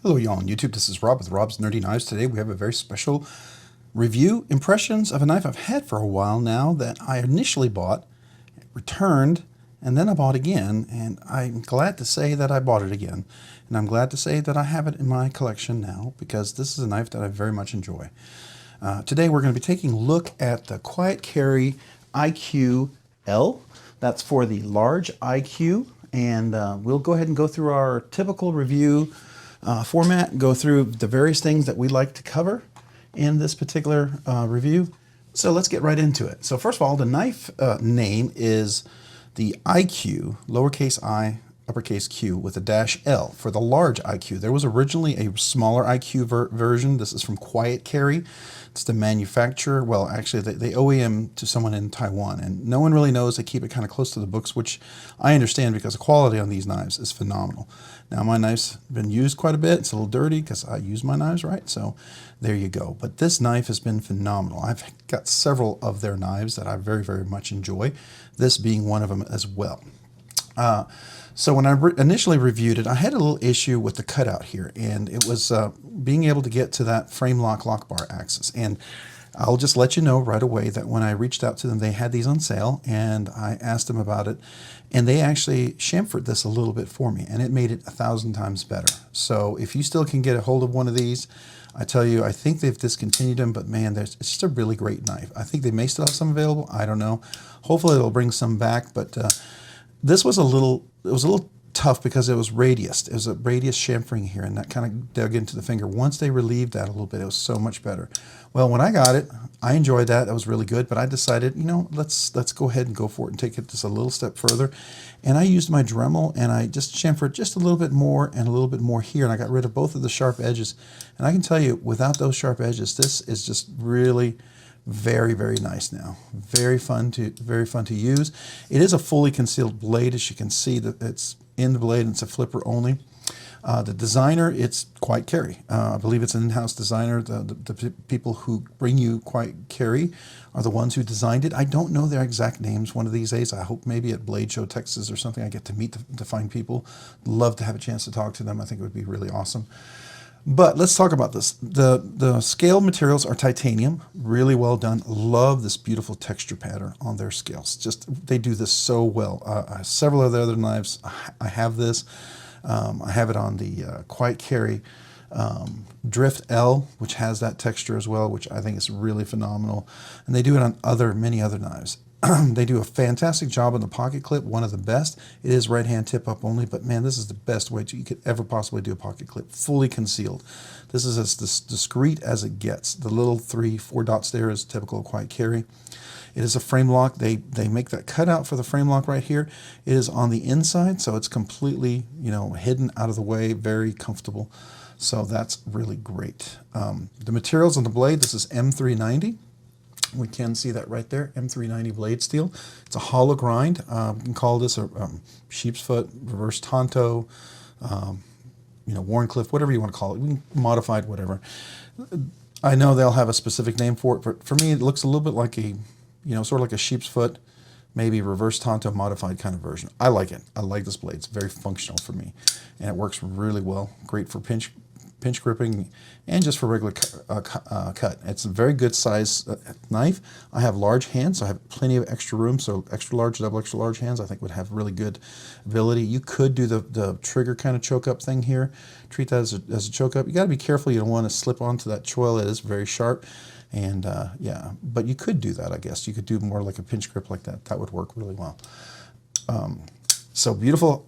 Hello y'all on YouTube, this is Rob with Rob's Nerdy Knives. Today we have a very special review, impressions of a knife I've had for a while now that I initially bought, returned, and then I bought again, and I'm glad to say that I bought it again. And I'm glad to say that I have it in my collection now because this is a knife that I very much enjoy. Today we're going to be taking a look at the Quiet Carry iQ-L. That's for the large IQ, and we'll go ahead and go through our typical review format, go through the various things that we like to cover in this particular review. So let's get right into it. So first of all, the knife name is the iQ, lowercase I, uppercase Q, with a -L for the large IQ. There was originally a smaller IQ version. This is from Quiet Carry. It's the manufacturer. Well, actually, they OEM to someone in Taiwan, and no one really knows. They keep it kind of close to the books, which I understand because the quality on these knives is phenomenal. Now, my knife's been used quite a bit. It's a little dirty because I use my knives right, so there you go. But this knife has been phenomenal. I've got several of their knives that I very, very much enjoy, this being one of them as well. So when I initially reviewed it, I had a little issue with the cutout here, and it was being able to get to that frame lock bar axis. And I'll just let you know right away that when I reached out to them, they had these on sale, and I asked them about it, and they actually chamfered this a little bit for me, and it made it 1,000 times better. So if you still can get a hold of one of these, I tell you, I think they've discontinued them, but man, it's just a really great knife. I think they may still have some available. I don't know. Hopefully it'll bring some back, but this was a little tough because it was radiused. It was a radius chamfering here, and that kind of dug into the finger. Once they relieved that a little bit, it was so much better. Well, when I got it, I enjoyed that. That was really good, but I decided, you know, let's go ahead and go for it and take it just a little step further. And I used my Dremel, and I just chamfered just a little bit more and a little bit more here, and I got rid of both of the sharp edges. And I can tell you, without those sharp edges, this is just really very, very nice now. Very fun to use. It is a fully concealed blade, as you can see that it's in the blade and it's a flipper only. The designer, it's Quiet Carry. I believe it's an in-house designer. The people who bring you Quiet Carry are the ones who designed it. I don't know their exact names one of these days. I hope maybe at Blade Show Texas or something I get to meet the fine people. Love to have a chance to talk to them. I think it would be really awesome. But let's talk about this. The scale materials are titanium, really well done. Love this beautiful texture pattern on their scales. Just, they do this so well. Several of the other knives, I have this. I have it on the Quiet Carry Drift L, which has that texture as well, which I think is really phenomenal. And they do it on many other knives. They do a fantastic job on the pocket clip, one of the best. It is right-hand tip-up only, but man, this is the best way you could ever possibly do a pocket clip, fully concealed. This is as discreet as it gets. The little 3-4 dots there is typical of Quiet Carry. It is a frame lock. They make that cutout for the frame lock right here. It is on the inside, so it's completely, you know, hidden out of the way, very comfortable. So that's really great. The materials on the blade, this is M390. We can see that right there, M390 blade steel. It's a hollow grind. We can call this a sheep's foot, reverse Tonto, you know, Warncliffe, whatever you want to call it. We can modify it, whatever. I know they'll have a specific name for it, but for me, it looks a little bit like a, you know, sort of like a sheep's foot, maybe reverse Tonto modified kind of version. I like it. I like this blade. It's very functional for me, and it works really well. Great for pinch gripping and just for regular cut. It's a very good size knife. I have large hands, so I have plenty of extra room, so extra large, double extra large hands I think would have really good ability. You could do the trigger kind of choke up thing here. Treat that as a choke up. You got to be careful. You don't want to slip onto that choil. It is very sharp, and yeah, but you could do that, I guess. You could do more like a pinch grip like that. That would work really well. So beautiful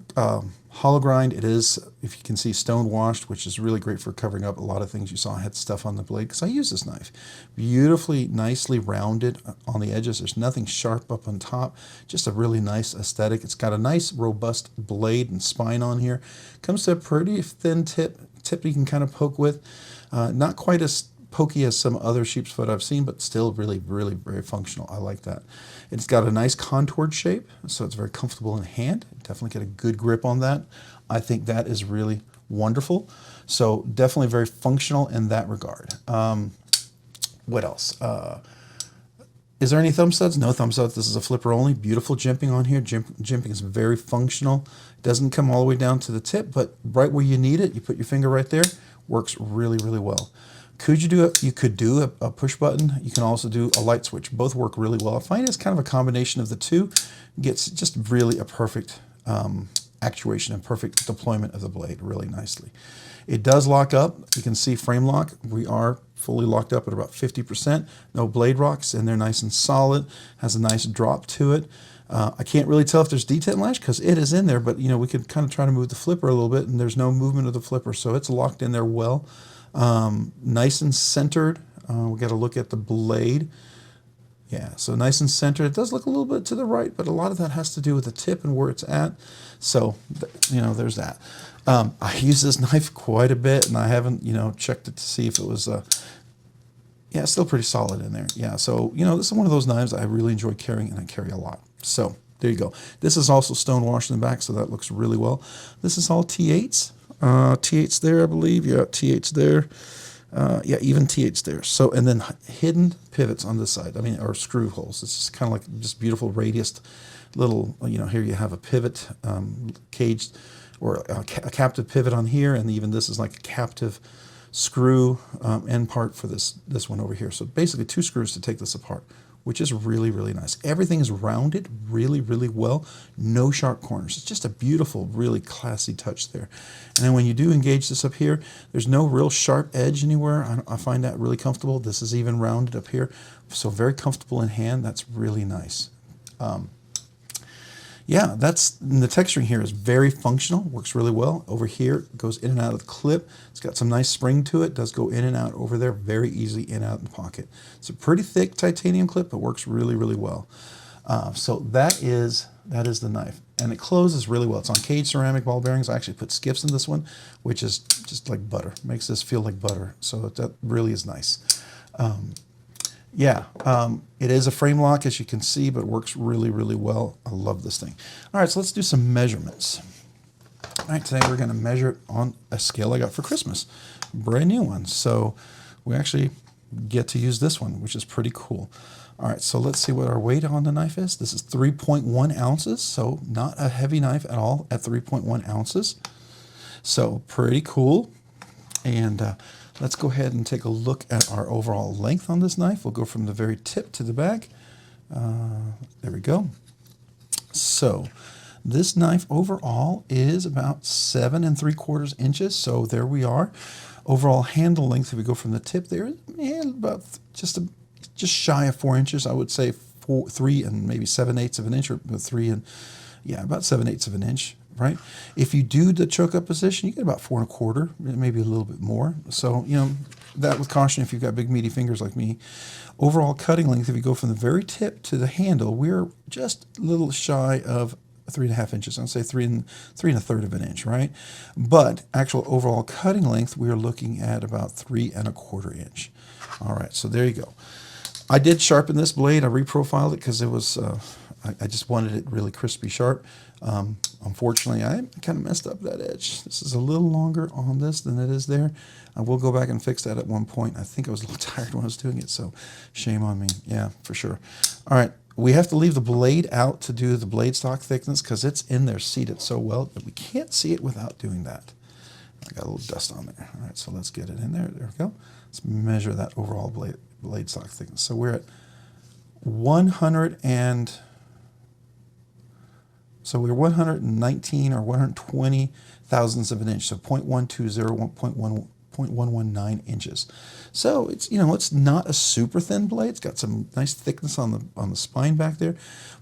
hollow grind. It is, if you can see, stone washed, which is really great for covering up a lot of things. You saw I had stuff on the blade because I use this knife. Beautifully, nicely rounded on the edges. There's nothing sharp up on top. Just a really nice aesthetic. It's got a nice, robust blade and spine on here. Comes to a pretty thin tip you can kind of poke with. Not quite as pokey as some other sheep's foot I've seen, but still really, really very functional. I like that. It's got a nice contoured shape, so it's very comfortable in hand. Definitely get a good grip on that. I think that is really wonderful. So definitely very functional in that regard. What else? Is there any thumb studs? No thumb studs. This is a flipper only. Beautiful jimping on here. Jimping is very functional. Doesn't come all the way down to the tip, but right where you need it, you put your finger right there. Works really, really well. Could you do it? You could do a push button. You can also do a light switch. Both work really well. I find it's kind of a combination of the two. Gets just really a perfect actuation and perfect deployment of the blade really nicely. It does lock up. You can see frame lock. We are fully locked up at about 50%. No blade rocks, and they're nice and solid. Has a nice drop to it. I can't really tell if there's detent lash because it is in there, but you know, we could kind of try to move the flipper a little bit, and there's no movement of the flipper, so it's locked in there well. Nice and centered. We got to look at the blade. Yeah, so nice and centered. It does look a little bit to the right, but a lot of that has to do with the tip and where it's at. So, you know, there's that. I use this knife quite a bit, and I haven't, you know, checked it to see if it was, yeah, it's still pretty solid in there. Yeah, so, you know, this is one of those knives I really enjoy carrying, and I carry a lot. So, there you go. This is also stone washed in the back, so that looks really well. This is all T8s. T8s there, I believe. Yeah, T8s there. Yeah, even T8s there. So, and then hidden pivots on this side. I mean, or screw holes. It's just kind of like just beautiful radiused little, you know, here you have a pivot caged, or a captive pivot on here, and even this is like a captive screw end part for this one over here. So basically 2 screws to take this apart, which is really, really nice. Everything is rounded really, really well. No sharp corners. It's just a beautiful, really classy touch there. And then when you do engage this up here, there's no real sharp edge anywhere. I find that really comfortable. This is even rounded up here. So very comfortable in hand. That's really nice. Yeah, the texturing here is very functional, works really well. Over here, it goes in and out of the clip. It's got some nice spring to it, does go in and out over there, very easy in and out in the pocket. It's a pretty thick titanium clip, but works really, really well. So that is the knife. And it closes really well. It's on cage ceramic ball bearings. I actually put Skiffs in this one, which is just like butter. Makes this feel like butter. So that really is nice. Yeah, it is a frame lock, as you can see, but it works really, really well. I love this thing. All right, so let's do some measurements. All right, today we're going to measure it on a scale I got for Christmas. Brand new one. So we actually get to use this one, which is pretty cool. All right, so let's see what our weight on the knife is. This is 3.1 ounces, so not a heavy knife at all at 3.1 ounces. So pretty cool. And let's go ahead and take a look at our overall length on this knife. We'll go from the very tip to the back. There we go. So this knife overall is about 7 3/4 inches. So there we are. Overall handle length, if we go from the tip there, about just shy of 4 inches. I would say 3 and maybe 7/8 of an inch, or 3 and, yeah, about 7/8 of an inch. Right? If you do the choke up position, you get about 4 1/4, maybe a little bit more. So, you know, that with caution if you've got big meaty fingers like me. Overall cutting length, if you go from the very tip to the handle, we're just a little shy of 3.5 inches. I'd say 3 1/3 of an inch, right? But actual overall cutting length, we are looking at about 3 1/4 inch. All right, so there you go. I did sharpen this blade. I reprofiled it because it was, I just wanted it really crispy sharp. Unfortunately, I kind of messed up that edge. This is a little longer on this than it is there. I will go back and fix that at one point. I think I was a little tired when I was doing it, so shame on me. Yeah, for sure. All right, we have to leave the blade out to do the blade stock thickness because it's in there seated so well that we can't see it without doing that. I got a little dust on there. All right, so let's get it in there. There we go. Let's measure that overall blade stock thickness. So we're at 119 or 120 thousandths of an inch, so 0.120, 0.119 inches. So it's, you know, it's not a super thin blade. It's got some nice thickness on the spine back there,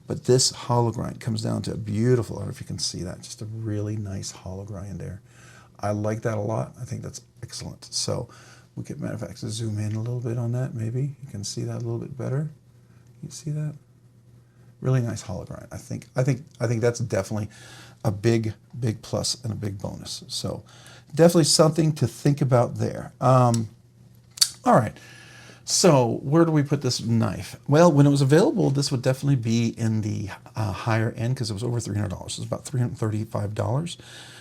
but this hollow grind comes down to a beautiful, I don't know if you can see that, just a really nice hollow grind there. I like that a lot. I think that's excellent. So we could, matter of fact, zoom in a little bit on that. Maybe you can see that a little bit better. You see that? Really nice hollow grind. I think that's definitely a big plus and a big bonus. So definitely something to think about there. All right. So where do we put this knife? Well, when it was available, this would definitely be in the higher end because it was over $300. It was about $335.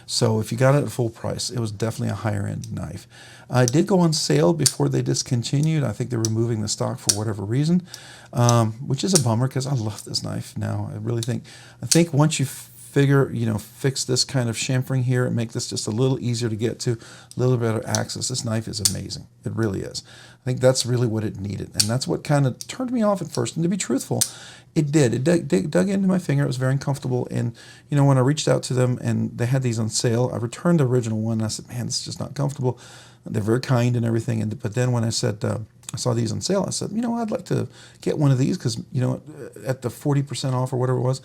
So if you got it at full price, it was definitely a higher end knife. It did go on sale before they discontinued. I think they're removing the stock for whatever reason, which is a bummer because I love this knife now. I think once you fix this kind of chamfering here and make this just a little easier to get to, a little better access. This knife is amazing. It really is. I think that's really what it needed. And that's what kind of turned me off at first. And to be truthful, it did. It dug into my finger. It was very uncomfortable. And, when I reached out to them and they had these on sale, I returned the original one. And I said, man, this is just not comfortable. They're very kind and everything. But then when I said, I saw these on sale, I said, I'd like to get one of these because, at the 40% off or whatever it was,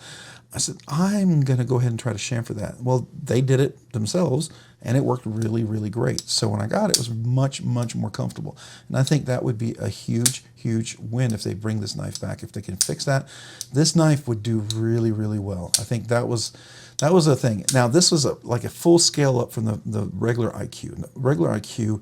I said, I'm going to go ahead and try to chamfer that. Well, they did it themselves, and it worked really, really great. So when I got it, it was much, much more comfortable. And I think that would be a huge, huge win if they bring this knife back. If they can fix that, this knife would do really, really well. I think that was a thing. Now, this was like a full scale up from the regular iQ. The regular iQ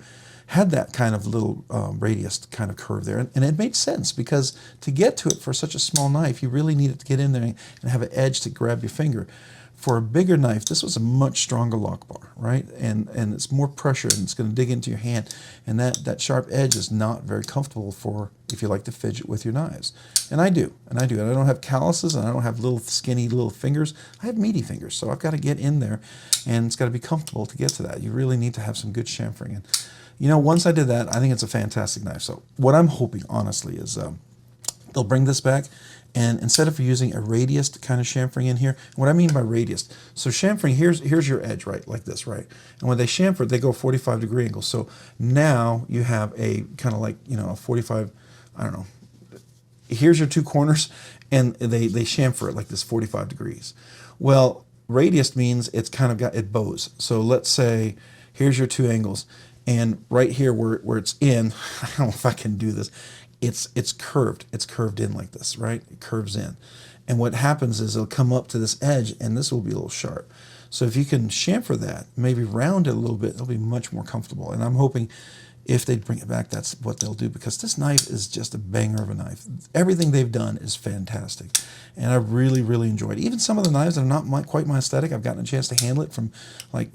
had that kind of little radius kind of curve there. And it made sense because to get to it for such a small knife, you really needed to get in there and have an edge to grab your finger. For a bigger knife, this was a much stronger lock bar, right? And it's more pressure and it's going to dig into your hand. And that sharp edge is not very comfortable for if you like to fidget with your knives. And I do. And I don't have calluses and I don't have little skinny little fingers. I have meaty fingers. So I've got to get in there and it's got to be comfortable to get to that. You really need to have some good chamfering. And once I did that, I think it's a fantastic knife. So what I'm hoping, honestly, is they'll bring this back. And instead of using a radius kind of chamfering in here, what I mean by radius, so chamfering, here's your edge, right, like this, right? And when they chamfer, they go 45-degree angle. So now you have a kind of like, a 45, I don't know, here's your two corners, and they chamfer it like this 45 degrees. Well, radius means it's kind of it bows. So let's say here's your two angles. And right here where it's in, I don't know if I can do this, it's curved. It's curved in like this, right? It curves in. And what happens is it'll come up to this edge and this will be a little sharp. So if you can chamfer that, maybe round it a little bit, it'll be much more comfortable. And I'm hoping if they bring it back, that's what they'll do because this knife is just a banger of a knife. Everything they've done is fantastic. And I really, really enjoyed it. Even some of the knives that are not quite my aesthetic, I've gotten a chance to handle it from like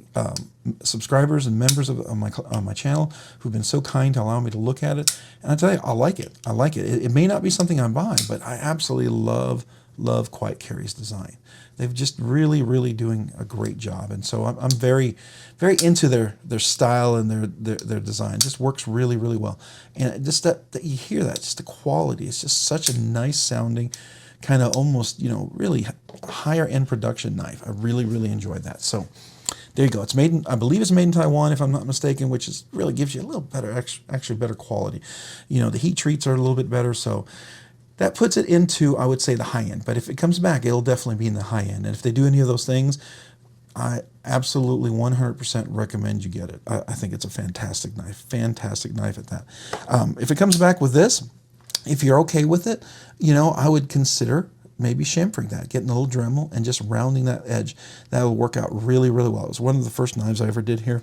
subscribers and members of my channel who've been so kind to allow me to look at it. And I tell you, I like it. I like it. It may not be something I'm buying, but I absolutely love Quiet Carry's design. They've just really, really doing a great job. And so I'm very, very into their style and their design. It just works really, really well. And just that you hear that, just the quality. It's just such a nice sounding, kind of almost, really higher end production knife. I really, really enjoyed that. So there you go. It's made in, I believe it's made in Taiwan, if I'm not mistaken, which is really gives you a little better, actually better quality. The heat treats are a little bit better. So that puts it into, I would say, the high end. But if it comes back, it'll definitely be in the high end. And if they do any of those things, I absolutely 100% recommend you get it. I think it's a fantastic knife at that. If it comes back with this, if you're okay with it, I would consider maybe chamfering that, getting a little Dremel and just rounding that edge. That will work out really, really well. It was one of the first knives I ever did here.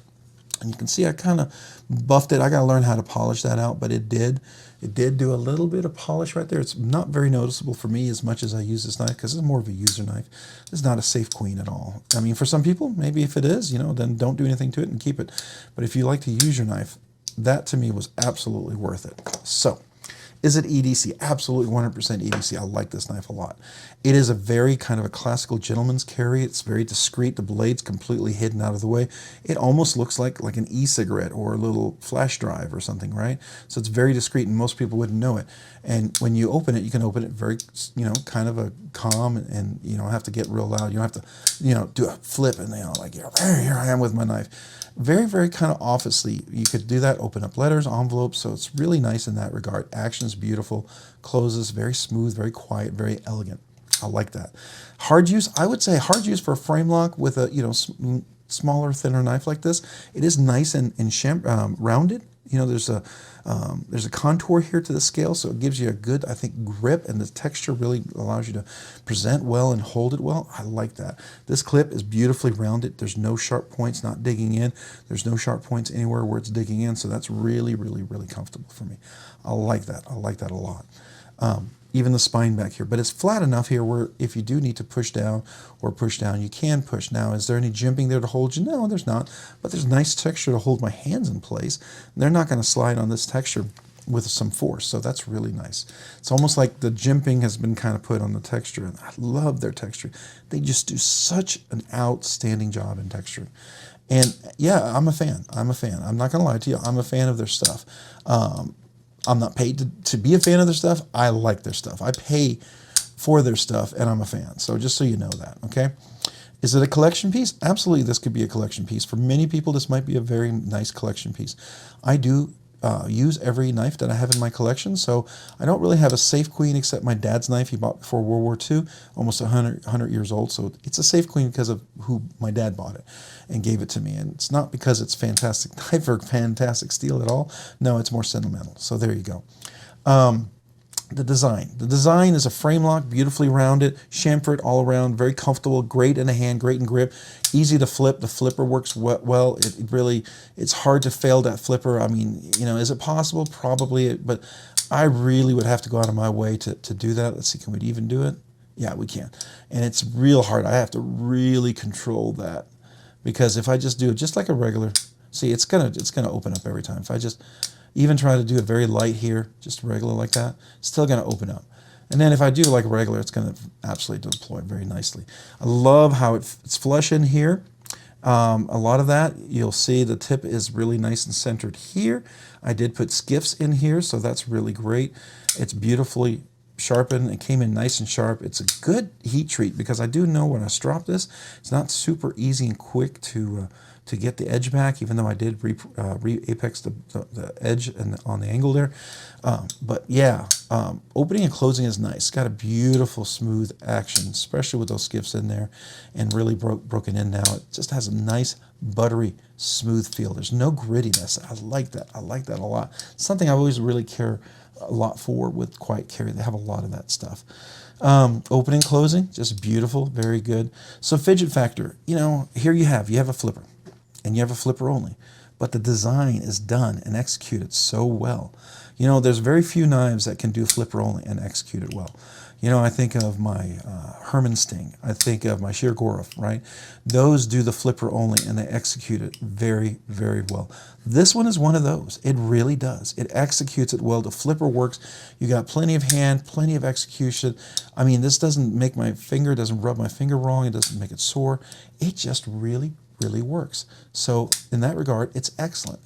And you can see I kind of buffed it. I got to learn how to polish that out, but it did do a little bit of polish right there. It's not very noticeable for me as much as I use this knife because it's more of a user knife. It's not a safe queen at all. I mean, for some people, maybe if it is, then don't do anything to it and keep it. But if you like to use your knife, that to me was absolutely worth it. So, is it EDC? Absolutely 100% EDC. I like this knife a lot. It is a very kind of a classical gentleman's carry. It's very discreet. The blade's completely hidden out of the way. It almost looks like an e-cigarette or a little flash drive or something, right? So it's very discreet and most people wouldn't know it. And when you open it, you can open it very, kind of a calm and you don't have to get real loud. You don't have to, do a flip and like, here I am with my knife. Very, very kind of officely. You could do that, open up letters, envelopes, so it's really nice in that regard. Action's beautiful, closes, very smooth, very quiet, very elegant. I like that. Hard use, I would say hard use for a frame lock with a, smaller, thinner knife like this. It is nice and rounded. You know, there's a contour here to the scale, so it gives you a good, I think, grip, and the texture really allows you to present well and hold it well. I like that. This clip is beautifully rounded. There's no sharp points, not digging in. There's no sharp points anywhere where it's digging in, so that's really, really, really comfortable for me. I like that. I like that a lot. Even the spine back here, but it's flat enough here where if you do need to push down or push down, you can push. Now, is there any jimping there to hold you? No, there's not, but there's nice texture to hold my hands in place. They're not going to slide on this texture with some force, so that's really nice. It's almost like the jimping has been kind of put on the texture, and I love their texture. They just do such an outstanding job in texturing. And yeah, I'm a fan. I'm a fan. I'm not going to lie to you. I'm a fan of their stuff. I'm not paid to be a fan of their stuff. I like their stuff. I pay for their stuff, and I'm a fan. So just so you know that, okay? Is it a collection piece? Absolutely, this could be a collection piece. For many people, this might be a very nice collection piece. I do use every knife that I have in my collection, so I don't really have a safe queen except my dad's knife he bought before World War II, almost 100 years old. So it's a safe queen because of who my dad bought it and gave it to me. And it's not because it's fantastic knife or fantastic steel at all. No, it's more sentimental. So there you go. The design. The design is a frame lock, beautifully rounded, chamfered all around, very comfortable, great in the hand, great in grip, easy to flip. The flipper works well. It really, it's hard to fail that flipper. I mean, you know, is it possible? Probably, but I really would have to go out of my way to do that. Let's see, can we even do it? Yeah, we can. And it's real hard. I have to really control that, because if I just do it just like a regular, see, it's gonna open up every time. If I just even try to do it very light here, just regular like that, it's still going to open up. And then if I do like regular, it's going to absolutely deploy very nicely. I love how it's flush in here. A lot of that, you'll see the tip is really nice and centered here. I did put skiffs in here, so that's really great. It's beautifully sharpened. It came in nice and sharp. It's a good heat treat, because I do know when I strop this, it's not super easy and quick to get the edge back, even though I did re-apex the edge and on the angle there. But yeah, opening and closing is nice. It's got a beautiful smooth action, especially with those skiffs in there and really broken in now. It just has a nice buttery smooth feel. There's no grittiness. I like that. I like that a lot. Something I always really care a lot for with Quiet Carry. They have a lot of that stuff. Opening, closing, just beautiful, very good. So Fidget Factor, you know, here you have a flipper, and you have a flipper only, but the design is done and executed so well. You know, there's very few knives that can do flipper only and execute it well. You know, I think of my Herman Sting. I think of my Shering, right? Those do the flipper only, and they execute it very, very well. This one is one of those. It really does. It executes it well. The flipper works. You got plenty of hand, plenty of execution. I mean, this doesn't make my finger, doesn't rub my finger wrong. It doesn't make it sore. It just really works. So in that regard, it's excellent.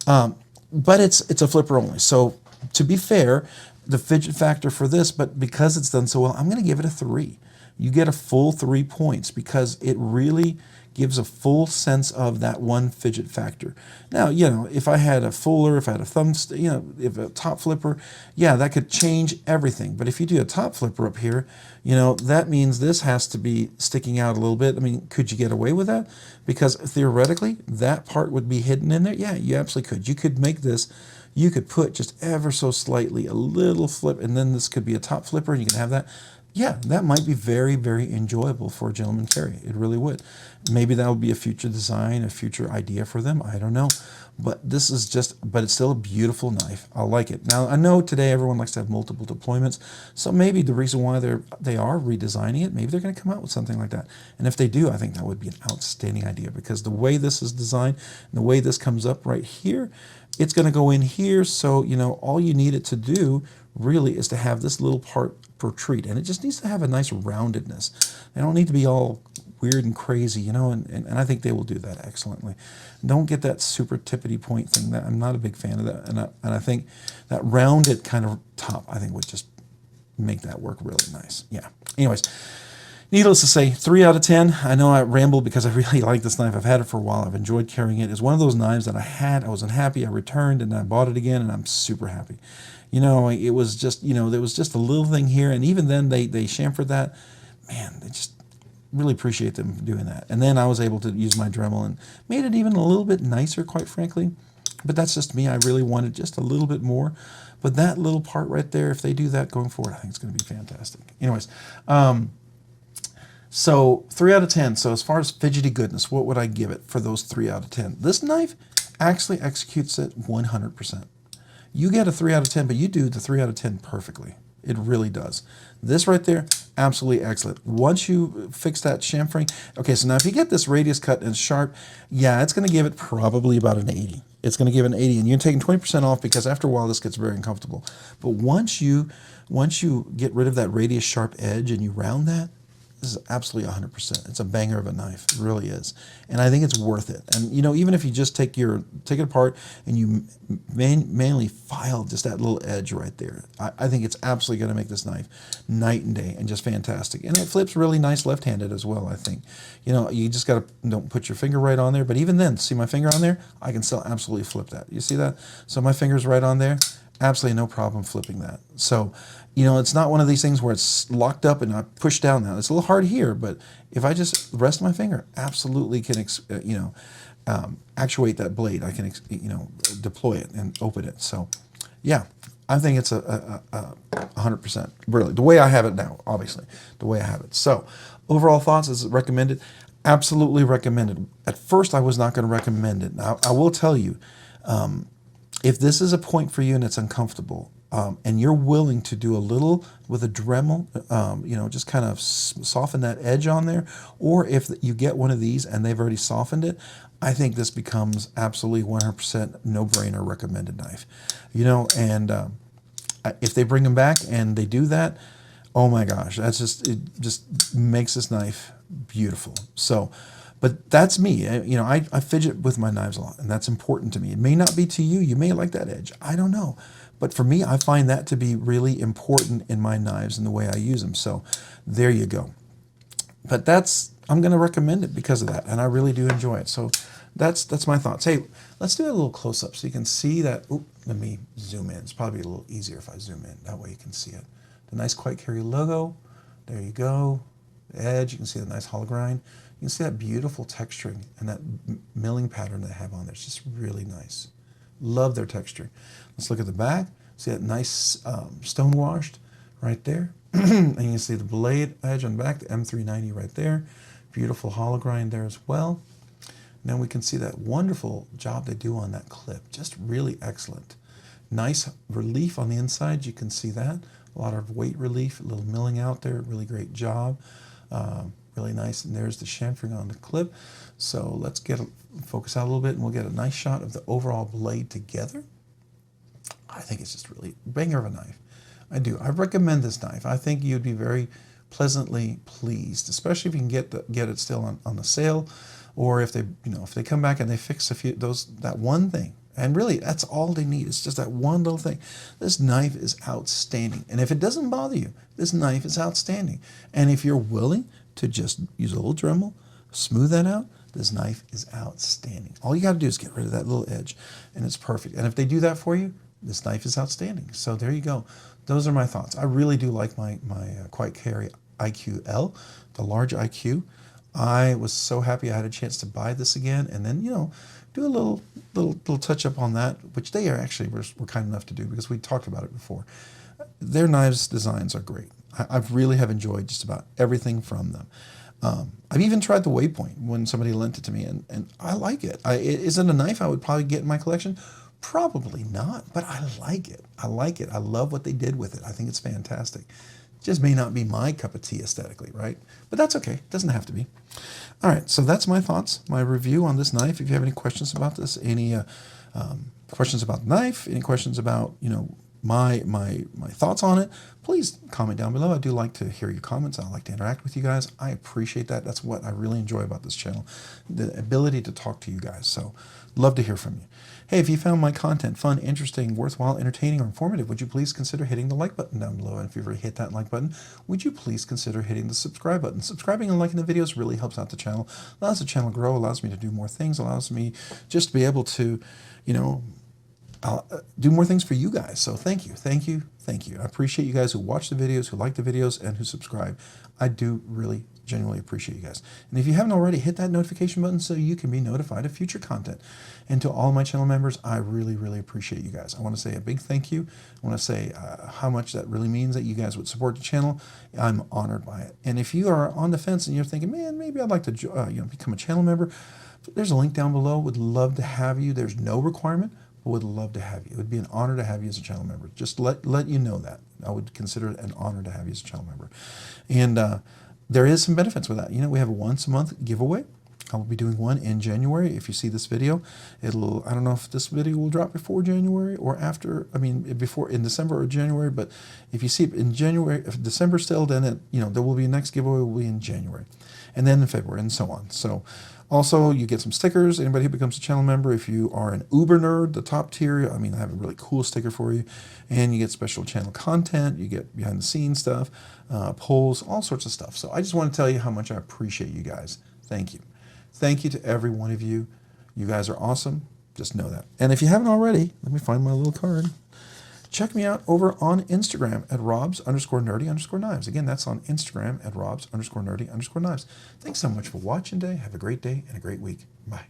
But it's a flipper only. So to be fair, the Fidget Factor for this, but because it's done so well, I'm going to give it a 3. You get a full 3 points because it really gives a full sense of that one Fidget Factor. Now, you know, if I had a fuller, if I had a thumb, you know, if a top flipper, yeah, that could change everything. But if you do a top flipper up here, you know, that means this has to be sticking out a little bit. I mean, could you get away with that? Because theoretically, that part would be hidden in there. Yeah, you absolutely could. You could make this, you could put just ever so slightly a little flip, and then this could be a top flipper, and you can have that. Yeah, that might be very, very enjoyable for a gentleman carry. It really would. Maybe that will be a future design, a future idea for them. I don't know. But this is but it's still a beautiful knife. I like it. Now, I know today everyone likes to have multiple deployments, so maybe the reason why they are redesigning it, maybe they're going to come out with something like that. And if they do, I think that would be an outstanding idea, because the way this is designed and the way this comes up right here, it's going to go in here, so, you know, all you need it to do really is to have this little part protrude, and it just needs to have a nice roundedness. They don't need to be all weird and crazy, you know, and I think they will do that excellently. Don't get that super tippity point thing. That I'm not a big fan of that, and I think that rounded kind of top, I think, would just make that work really nice. Yeah. Anyways, needless to say, 3 out of 10. I know I rambled because I really like this knife. I've had it for a while. I've enjoyed carrying it. It's one of those knives that I was unhappy. I returned and I bought it again, and I'm super happy. You know, it was just, you know, there was just a little thing here, and even then they chamfered that. Man, they just really appreciate them doing that. And then I was able to use my Dremel and made it even a little bit nicer, quite frankly. But that's just me. I really wanted just a little bit more. But that little part right there, if they do that going forward, I think it's going to be fantastic. Anyways, so 3 out of 10. So as far as fidgety goodness, what would I give it for those 3 out of 10? This knife actually executes it 100%. You get a 3 out of 10, but you do the 3 out of 10 perfectly. It really does. This right there, absolutely excellent. Once you fix that chamfering, okay, so now if you get this radius cut and sharp, yeah, it's going to give it probably about an 80. It's going to give an 80, and you're taking 20% off because after a while this gets very uncomfortable. But once you get rid of that radius sharp edge and you round that, this is absolutely 100%. It's a banger of a knife. It really is. And I think it's worth it. And you know, even if you just take it apart and you manually file just that little edge right there, I think it's absolutely going to make this knife night and day and just fantastic. And it flips really nice left-handed as well, I think. You know, you just got to don't put your finger right on there. But even then, see my finger on there? I can still absolutely flip that. You see that? So my finger's right on there. Absolutely no problem flipping that. So, you know, it's not one of these things where it's locked up and I push down now. It's a little hard here, but if I just rest my finger, absolutely can, actuate that blade. I can, deploy it and open it. So, yeah, I think it's a 100%. Really, the way I have it now, obviously, the way I have it. So, overall thoughts, is it recommended? Absolutely recommended. At first, I was not going to recommend it. Now, I will tell you, if this is a point for you and it's uncomfortable, and you're willing to do a little with a Dremel, just kind of soften that edge on there, or if you get one of these and they've already softened it, I think this becomes absolutely 100% no-brainer recommended knife. You know, and if they bring them back and they do that, oh my gosh, it just makes this knife beautiful. So, but that's me. I fidget with my knives a lot, and that's important to me. It may not be to you. You may like that edge. I don't know. But for me, I find that to be really important in my knives and the way I use them. So there you go. But I'm going to recommend it because of that, and I really do enjoy it. So that's my thoughts. Hey, let's do a little close-up so you can see that. Oop, let me zoom in. It's probably a little easier if I zoom in. That way you can see it. The nice Quite Carry logo. There you go. The edge. You can see the nice hollow grind. You can see that beautiful texturing and that milling pattern they have on there. It's just really nice. Love their texture. Let's look at the back. See that nice stone washed right there. And you can see the blade edge on the back, the M390 right there. Beautiful hollow grind there as well. Now we can see that wonderful job they do on that clip. Just really excellent. Nice relief on the inside. You can see that. A lot of weight relief, a little milling out there. Really great job. Really nice. And there's the chamfering on the clip. So let's focus out a little bit and we'll get a nice shot of the overall blade together. I think it's just really banger of a knife. I do. I recommend this knife. I think you'd be very pleasantly pleased, especially if you can get it still on the sale, or if they come back and they fix that one thing. And really, that's all they need. It's just that one little thing. This knife is outstanding. And if it doesn't bother you, this knife is outstanding. And if you're willing to just use a little Dremel, smooth that out, this knife is outstanding. All you got to do is get rid of that little edge, and it's perfect. And if they do that for you, this knife is outstanding. So there you go. Those are my thoughts. I really do like my Quite Carry iQ-L, the large IQ. I was so happy I had a chance to buy this again, and then do a little touch up on that, which they were kind enough to do because we talked about it before. Their knives designs are great. I really have enjoyed just about everything from them. I've even tried the Waypoint when somebody lent it to me, and I like it. Is it a knife I would probably get in my collection? Probably not, but I like it. I like it. I love what they did with it. I think it's fantastic. Just may not be my cup of tea aesthetically, right? But that's okay. It doesn't have to be. All right, so that's my thoughts, my review on this knife. If you have any questions about this, any questions about the knife, any questions about my thoughts on it, please comment down below. I do like to hear your comments. I like to interact with you guys. I appreciate that. That's what I really enjoy about this channel, the ability to talk to you guys. So love to hear from you. Hey, if you found my content fun, interesting, worthwhile, entertaining, or informative, would you please consider hitting the like button down below? And if you've already hit that like button, would you please consider hitting the subscribe button? Subscribing and liking the videos really helps out the channel, allows the channel grow, allows me to do more things, allows me just to be able to, do more things for you guys. So thank you, thank you, thank you. I appreciate you guys who watch the videos, who like the videos, and who subscribe. I do really genuinely appreciate you guys. And if you haven't already, hit that notification button so you can be notified of future content. And to all my channel members, I really, really appreciate you guys. I want to say a big thank you. I want to say how much that really means that you guys would support the channel. I'm honored by it. And if you are on the fence and you're thinking, man, maybe I'd like to become a channel member, there's a link down below. Would love to have you. There's no requirement, but would love to have you. It would be an honor to have you as a channel member. Just let you know that. I would consider it an honor to have you as a channel member. And there is some benefits with that. We have a once a month giveaway. I will be doing one in January. If you see this video, I don't know if this video will drop before January or after, before in December or January, but if you see it in January, if December still, then there will be a next giveaway will be in January, and then in February, and so on. So also you get some stickers. Anybody who becomes a channel member, if you are an Uber nerd, the top tier, I have a really cool sticker for you, and you get special channel content, you get behind the scenes stuff, polls, all sorts of stuff. So I just want to tell you how much I appreciate you guys. Thank you. Thank you to every one of you. You guys are awesome. Just know that. And if you haven't already, let me find my little card. Check me out over on Instagram at robs_nerdy_knives. Again, that's on Instagram at robs_nerdy_knives. Thanks so much for watching today. Have a great day and a great week. Bye.